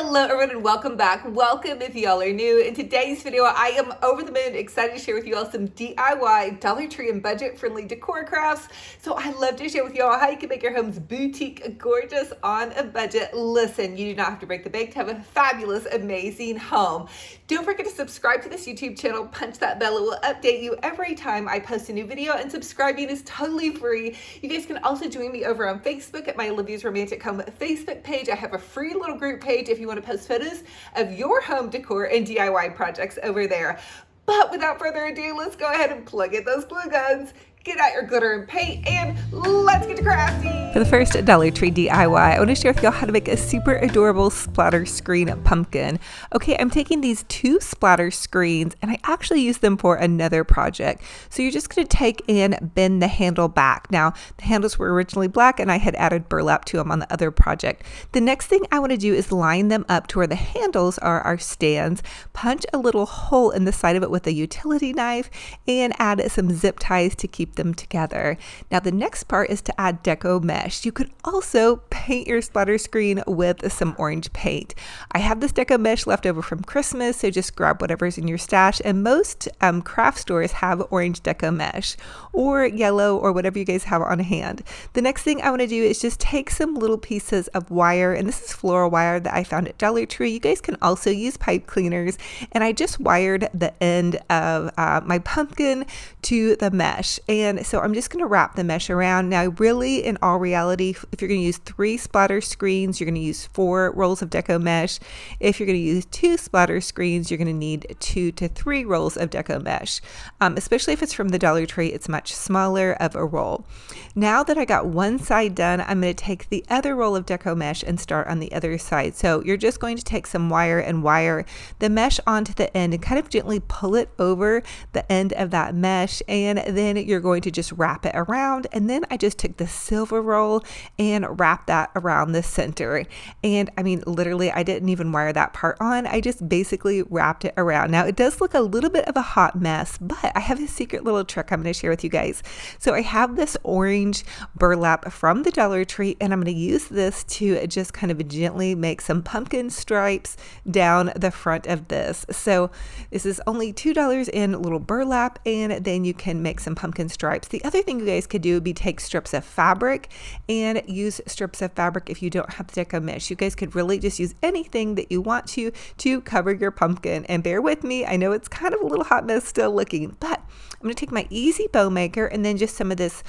Hello everyone and welcome back. Welcome if y'all are new. In today's video, I am over the moon excited to share with you all some DIY, Dollar Tree and budget-friendly decor crafts. So I love to share with y'all how you can make your homes boutique gorgeous on a budget. Listen, you do not have to break the bank to have a fabulous, amazing home. Don't forget to subscribe to this YouTube channel, punch that bell. It will update you every time I post a new video, and subscribing is totally free. You guys can also join me over on Facebook at my Olivia's Romantic Home Facebook page. I have a free little group page if you want to post photos of your home decor and DIY projects over there. But without further ado, let's go ahead and plug in those glue guns, get out your glitter and paint, and let's get to crafty. For the first Dollar Tree DIY, I want to share with y'all how to make a super adorable splatter screen pumpkin. Okay, I'm taking these two splatter screens and I actually use them for another project. So you're just going to take and bend the handle back. Now, the handles were originally black and I had added burlap to them on the other project. The next thing I want to do is line them up to where the handles are our stands, punch a little hole in the side of it with a utility knife, and add some zip ties to keep them together. Now the next part is to add deco mesh. You could also paint your splatter screen with some orange paint. I have this deco mesh left over from Christmas, so just grab whatever's in your stash, and most craft stores have orange deco mesh or yellow or whatever you guys have on hand. The next thing I want to do is just take some little pieces of wire, and this is floral wire that I found at Dollar Tree. You guys can also use pipe cleaners, and I just wired the end of my pumpkin to the mesh. And so I'm just going to wrap the mesh around. Now, really, in all reality, if you're going to use 3 splatter screens, you're going to use 4 rolls of deco mesh. If you're going to use 2 splatter screens, you're going to need 2 to 3 rolls of deco mesh. Especially if it's from the Dollar Tree, it's much smaller of a roll. Now that I got one side done, I'm going to take the other roll of deco mesh and start on the other side. So you're just going to take some wire and wire the mesh onto the end and kind of gently pull it over the end of that mesh, and then you're going to just wrap it around. And then I just took the silver roll and wrapped that around the center. And I mean, literally, I didn't even wire that part on. I just basically wrapped it around. Now it does look a little bit of a hot mess, but I have a secret little trick I'm going to share with you guys. So I have this orange burlap from the Dollar Tree, and I'm going to use this to just kind of gently make some pumpkin stripes down the front of this. So this is only $2 in little burlap, and then you can make some pumpkin stripes. The other thing you guys could do would be take strips of fabric and use strips of fabric if you don't have the deco mesh. You guys could really just use anything that you want to cover your pumpkin. And bear with me, I know it's kind of a little hot mess still looking, but I'm going to take my easy bow maker and then just some of this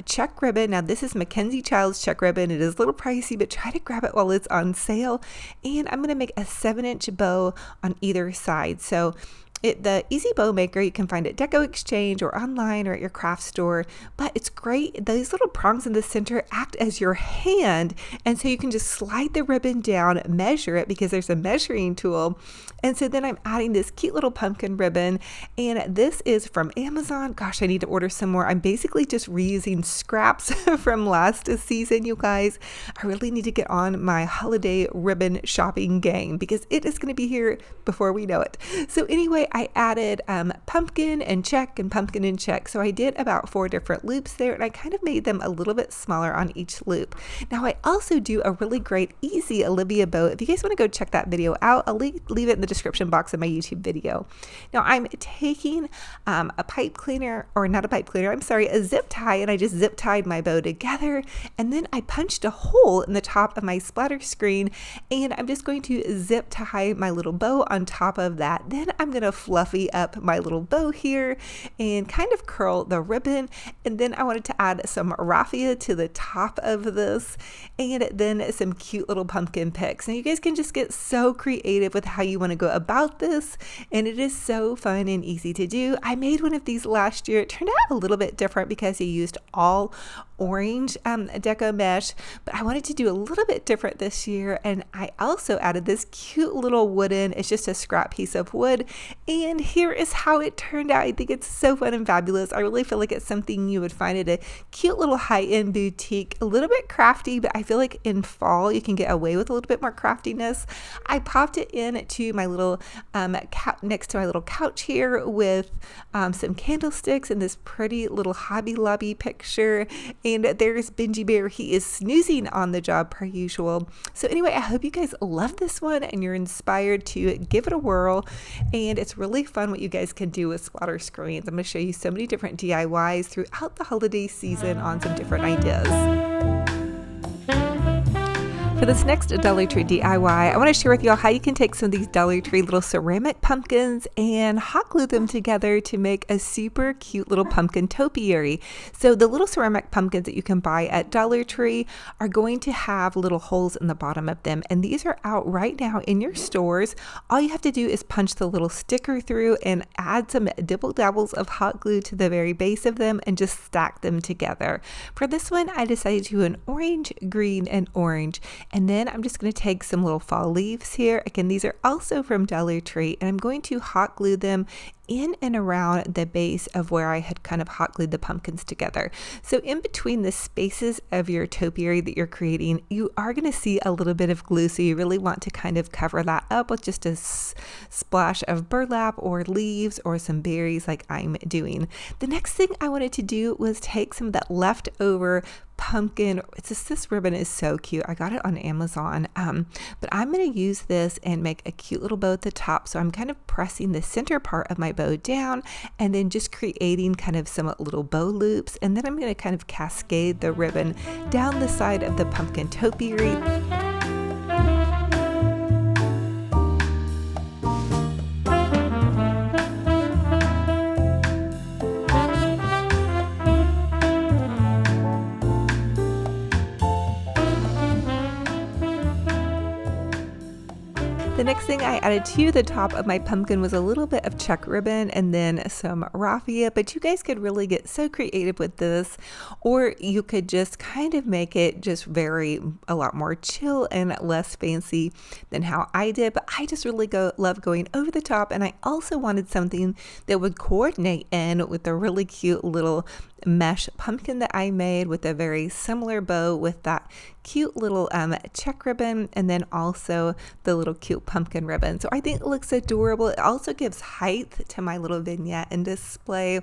check ribbon. Now this is Mackenzie Child's check ribbon. It is a little pricey, but try to grab it while it's on sale. And I'm going to make a 7-inch bow on either side. So the Easy Bow Maker you can find at Deco Exchange or online or at your craft store, but it's great. Those little prongs in the center act as your hand, and so you can just slide the ribbon down, measure it because there's a measuring tool. And so then I'm adding this cute little pumpkin ribbon, and this is from Amazon. Gosh, I need to order some more. I'm basically just reusing scraps from last season, you guys. I really need to get on my holiday ribbon shopping game because it is going to be here before we know it. So anyway, I added pumpkin and check and pumpkin and check. So I did about 4 different loops there, and I kind of made them a little bit smaller on each loop. Now I also do a really great easy Olivia bow. If you guys want to go check that video out, I'll leave it in the description box of my YouTube video. Now I'm taking a pipe cleaner, or not a pipe cleaner, I'm sorry, a zip tie, and I just zip tied my bow together, and then I punched a hole in the top of my splatter screen, and I'm just going to zip tie my little bow on top of that. Then I'm going to fluffy up my little bow here and kind of curl the ribbon, and then I wanted to add some raffia to the top of this, and then some cute little pumpkin picks. Now you guys can just get so creative with how you want to go about this, and it is so fun and easy to do. I made one of these last year. It turned out a little bit different because you used all orange deco mesh, but I wanted to do a little bit different this year, and I also added this cute little wooden, it's just a scrap piece of wood, And here is how it turned out. I think it's so fun and fabulous. I really feel like it's something you would find at a cute little high-end boutique, a little bit crafty, but I feel like in fall you can get away with a little bit more craftiness. I popped it in to my little next to my little couch here with some candlesticks and this pretty little Hobby Lobby picture. And there's Benji Bear. He is snoozing on the job per usual. So anyway, I hope you guys love this one and you're inspired to give it a whirl. And it's really fun what you guys can do with splatter screens. I'm going to show you so many different DIYs throughout the holiday season on some different ideas. For this next Dollar Tree DIY, I want to share with y'all how you can take some of these Dollar Tree little ceramic pumpkins and hot glue them together to make a super cute little pumpkin topiary. So the little ceramic pumpkins that you can buy at Dollar Tree are going to have little holes in the bottom of them, and these are out right now in your stores. All you have to do is punch the little sticker through and add some dibble dabbles of hot glue to the very base of them and just stack them together. For this one, I decided to do an orange, green, and orange. And then I'm just going to take some little fall leaves here. Again, these are also from Dollar Tree, and I'm going to hot glue them in and around the base of where I had kind of hot glued the pumpkins together. So in between the spaces of your topiary that you're creating, you are going to see a little bit of glue. So you really want to kind of cover that up with just a splash of burlap or leaves or some berries like I'm doing. The next thing I wanted to do was take some of that leftover pumpkin. It's just, this ribbon is so cute. I got it on Amazon, but I'm going to use this and make a cute little bow at the top. So I'm kind of pressing the center part of my bow down and then just creating kind of some little bow loops, and then I'm going to kind of cascade the ribbon down the side of the pumpkin topiary. The next thing I added to the top of my pumpkin was a little bit of check ribbon and then some raffia, but you guys could really get so creative with this, or you could just kind of make it just a lot more chill and less fancy than how I did. But I just really love going over the top, and I also wanted something that would coordinate in with the really cute little mesh pumpkin that I made with a very similar bow with that cute little check ribbon, and then also the little cute pumpkin ribbon. So I think it looks adorable. It also gives height to my little vignette and display.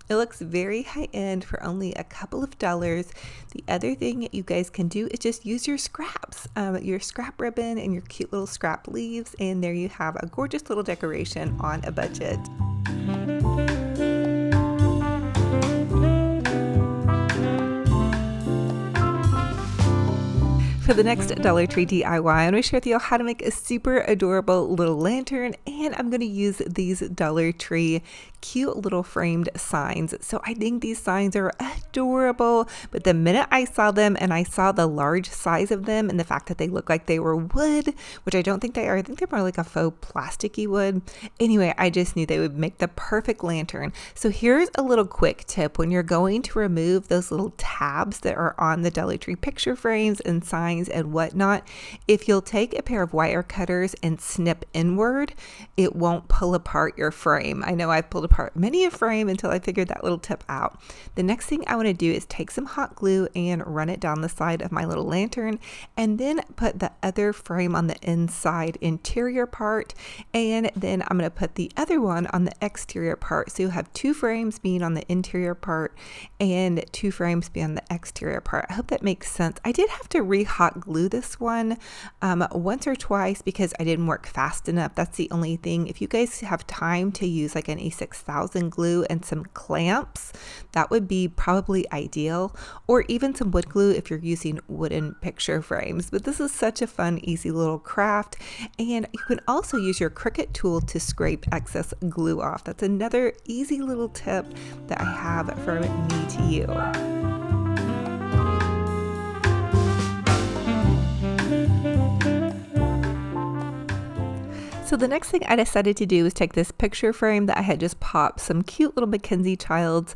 It looks very high end for only a couple of dollars. The other thing you guys can do is just use your scraps, your scrap ribbon and your cute little scrap leaves, and there you have a gorgeous little decoration on a budget. For the next Dollar Tree DIY, I'm going to share with you how to make a super adorable little lantern, and I'm going to use these Dollar Tree cute little framed signs. So I think these signs are adorable, but the minute I saw them and I saw the large size of them and the fact that they look like they were wood, which I don't think they are, I think they're more like a faux plasticky wood. Anyway, I just knew they would make the perfect lantern. So here's a little quick tip. When you're going to remove those little tabs that are on the Dollar Tree picture frames and signs and whatnot, if you'll take a pair of wire cutters and snip inward, it won't pull apart your frame. I know I've pulled apart many a frame until I figured that little tip out. The next thing I want to do is take some hot glue and run it down the side of my little lantern, and then put the other frame on the inside interior part, and then I'm going to put the other one on the exterior part. So you'll have two frames being on the interior part and two frames being on the exterior part. I hope that makes sense. I did have to re-hot glue this one once or twice because I didn't work fast enough. That's the only thing. If you guys have time to use like an E6000 glue and some clamps, that would be probably ideal, or even some wood glue if you're using wooden picture frames. But this is such a fun, easy little craft, and you can also use your Cricut tool to scrape excess glue off. That's another easy little tip that I have from me to you. So the next thing I decided to do was take this picture frame that I had just popped some cute little Mackenzie Childs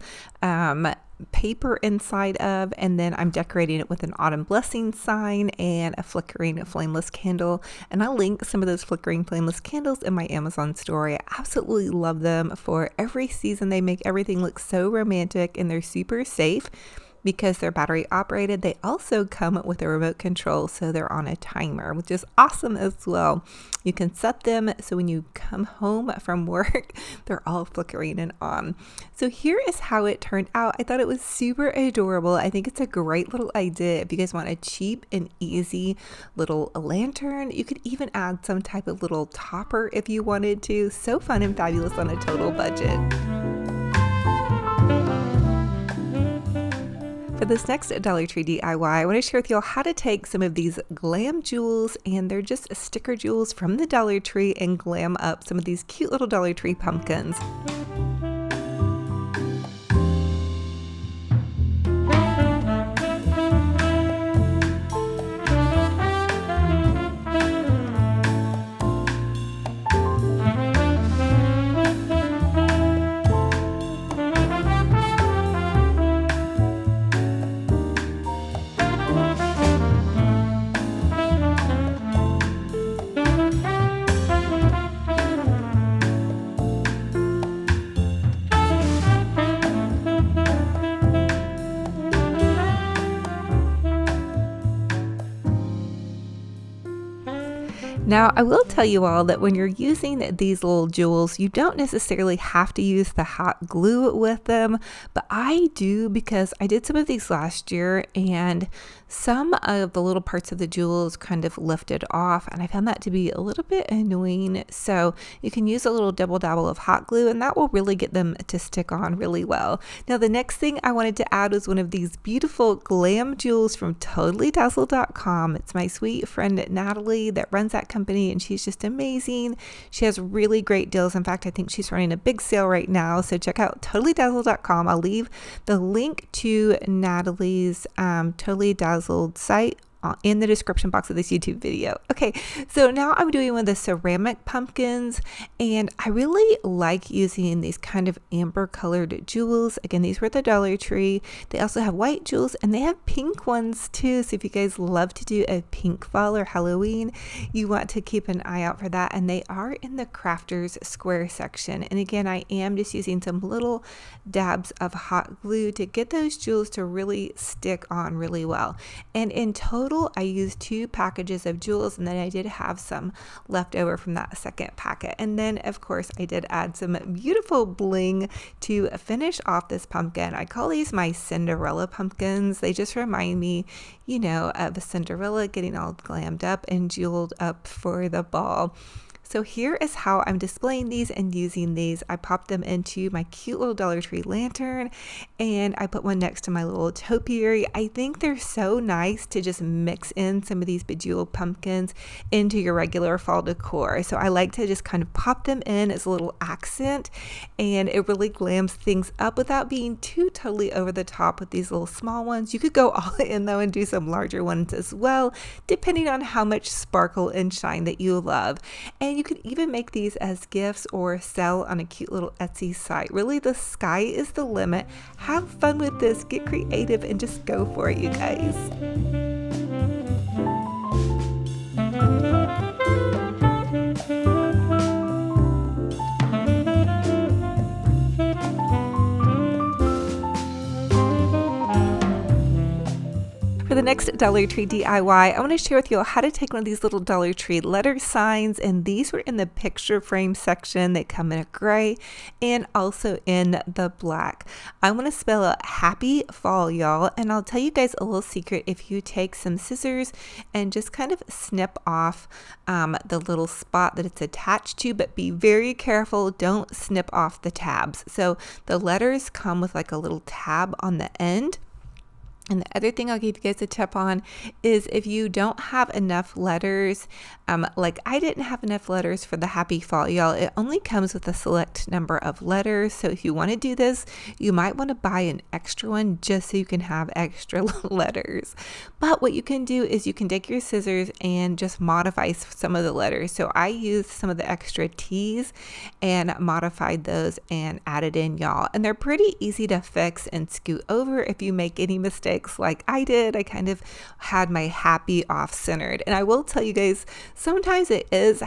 paper inside of, and then I'm decorating it with an autumn blessing sign and a flickering flameless candle. And I'll link some of those flickering flameless candles in my Amazon store. I absolutely love them for every season. They make everything look so romantic, and they're super safe because they're battery operated. They also come with a remote control, so they're on a timer, which is awesome as well. You can set them so when you come home from work, they're all flickering and on. So here is how it turned out. I thought it was super adorable. I think it's a great little idea if you guys want a cheap and easy little lantern. You could even add some type of little topper if you wanted to. So fun and fabulous on a total budget. For this next Dollar Tree DIY, I want to share with y'all how to take some of these glam jewels, and they're just sticker jewels from the Dollar Tree, and glam up some of these cute little Dollar Tree pumpkins. Now, I will tell you all that when you're using these little jewels, you don't necessarily have to use the hot glue with them, but I do because I did some of these last year, and some of the little parts of the jewels kind of lifted off, and I found that to be a little bit annoying. So you can use a little double dabble of hot glue, and that will really get them to stick on really well. Now, the next thing I wanted to add was one of these beautiful glam jewels from TotallyDazzled.com. It's my sweet friend Natalie that runs that company, and she's just amazing. She has really great deals. In fact, I think she's running a big sale right now, so check out TotallyDazzled.com. I'll leave the link to Natalie's Totally Dazzled site in the description box of this YouTube video. Okay, so now I'm doing one of the ceramic pumpkins, and I really like using these kind of amber colored jewels. Again, these were at the Dollar Tree. They also have white jewels, and they have pink ones too. So if you guys love to do a pink fall or Halloween, you want to keep an eye out for that. And they are in the crafters square section. And again, I am just using some little dabs of hot glue to get those jewels to really stick on really well. And in total, I used 2 packages of jewels, and then I did have some left over from that second packet. And then, of course, I did add some beautiful bling to finish off this pumpkin. I call these my Cinderella pumpkins. They just remind me, you know, of Cinderella getting all glammed up and jeweled up for the ball. So here is how I'm displaying these and using these. I popped them into my cute little Dollar Tree lantern, and I put one next to my little topiary. I think they're so nice to just mix in some of these bejeweled pumpkins into your regular fall decor. So I like to just kind of pop them in as a little accent, and it really glams things up without being too totally over the top with these little small ones. You could go all in though and do some larger ones as well, depending on how much sparkle and shine that you love. And you could even make these as gifts or sell on a cute little Etsy site. Really, the sky is the limit. Have fun with this, get creative, and just go for it, you guys. For the next Dollar Tree DIY, I want to share with you how to take one of these little Dollar Tree letter signs, and these were in the picture frame section. They come in a gray and also in the black. I want to spell out happy fall, y'all, and I'll tell you guys a little secret. If you take some scissors and just kind of snip off the little spot that it's attached to, but be very careful, don't snip off the tabs. So the letters come with like a little tab on the end. And the other thing I'll give you guys a tip on is if you don't have enough letters, like I didn't have enough letters for the Happy Fall, y'all. It only comes with a select number of letters. So if you want to do this, you might want to buy an extra one just so you can have extra letters. But what you can do is you can take your scissors and just modify some of the letters. So I used some of the extra T's and modified those and added in, y'all. And they're pretty easy to fix and scoot over if you make any mistakes like I did. I kind of had my happy off-centered. And I will tell you guys, sometimes it is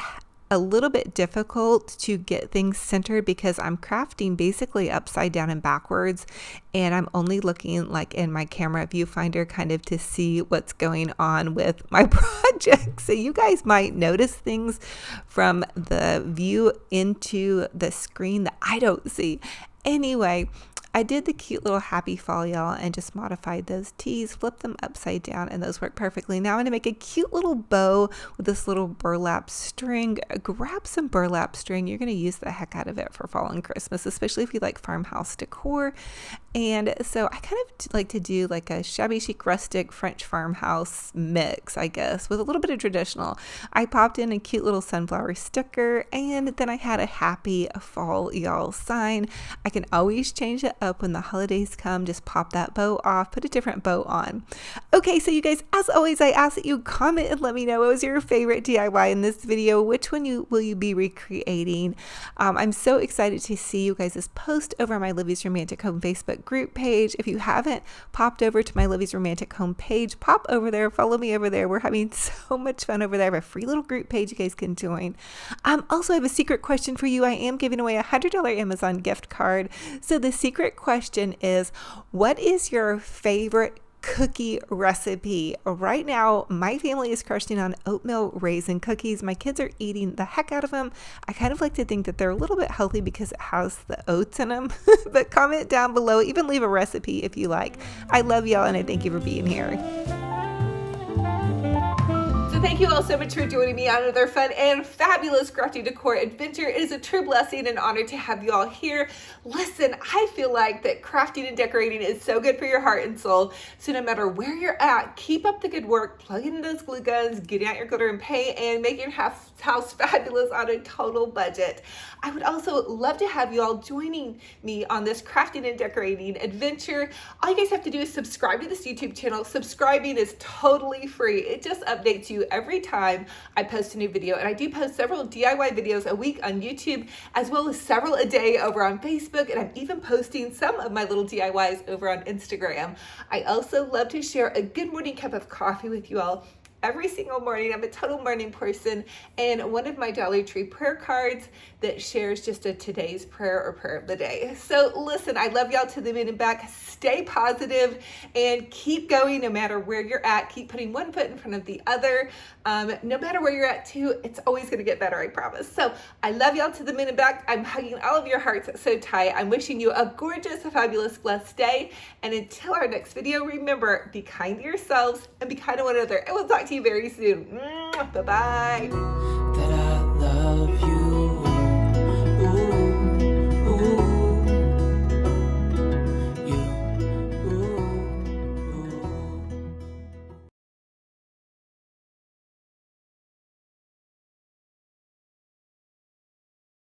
a little bit difficult to get things centered because I'm crafting basically upside down and backwards, and I'm only looking like in my camera viewfinder kind of to see what's going on with my project. So you guys might notice things from the view into the screen that I don't see. Anyway, I did the cute little Happy Fall, y'all, and just modified those T's, flipped them upside down, and those work perfectly. Now I'm going to make a cute little bow with this little burlap string. Grab some burlap string. You're going to use the heck out of it for fall and Christmas, especially if you like farmhouse decor. And so I kind of like to do like a shabby chic rustic French farmhouse mix, I guess, with a little bit of traditional. I popped in a cute little sunflower sticker, and then I had a Happy Fall, y'all sign. I can always change it up when the holidays come. Just pop that bow off, put a different bow on. Okay, so you guys, as always, I ask that you comment and let me know what was your favorite DIY in this video. Which one will you be recreating? I'm so excited to see you guys' post over on my Livy's Romantic Home Facebook group page. If you haven't popped over to my Livy's Romantic Home page, pop over there, follow me over there. We're having so much fun over there. I have a free little group page you guys can join. Also, I have a secret question for you. I am giving away a $100 Amazon gift card. So the secret question is, what is your favorite cookie recipe? Right now, my family is crushing on oatmeal raisin cookies. My kids are eating the heck out of them. I kind of like to think that they're a little bit healthy because it has the oats in them. But comment down below, even leave a recipe if you like. I love y'all, and I thank you for being here. Thank you all so much for joining me on another fun and fabulous crafty decor adventure. It is a true blessing and honor to have you all here. Listen, I feel like that crafting and decorating is so good for your heart and soul. So no matter where you're at, keep up the good work, plugging in those glue guns, getting out your glitter and paint, and making your house fabulous on a total budget. I would also love to have you all joining me on this crafting and decorating adventure. All you guys have to do is subscribe to this YouTube channel. Subscribing is totally free. It just updates you every time I post a new video, and I do post several DIY videos a week on YouTube, as well as several a day over on Facebook, and I'm even posting some of my little DIYs over on Instagram. I also love to share a good morning cup of coffee with you all every single morning. I'm a total morning person, and one of my Dollar Tree prayer cards that shares just a today's prayer or prayer of the day. So listen, I love y'all to the moon and back. Stay positive and keep going no matter where you're at. Keep putting one foot in front of the other. No matter where you're at too, it's always going to get better, I promise. So I love y'all to the moon and back. I'm hugging all of your hearts so tight. I'm wishing you a gorgeous, fabulous, blessed day. And until our next video, remember, be kind to yourselves and be kind to one another. And we'll talk to you very soon. Bye-bye.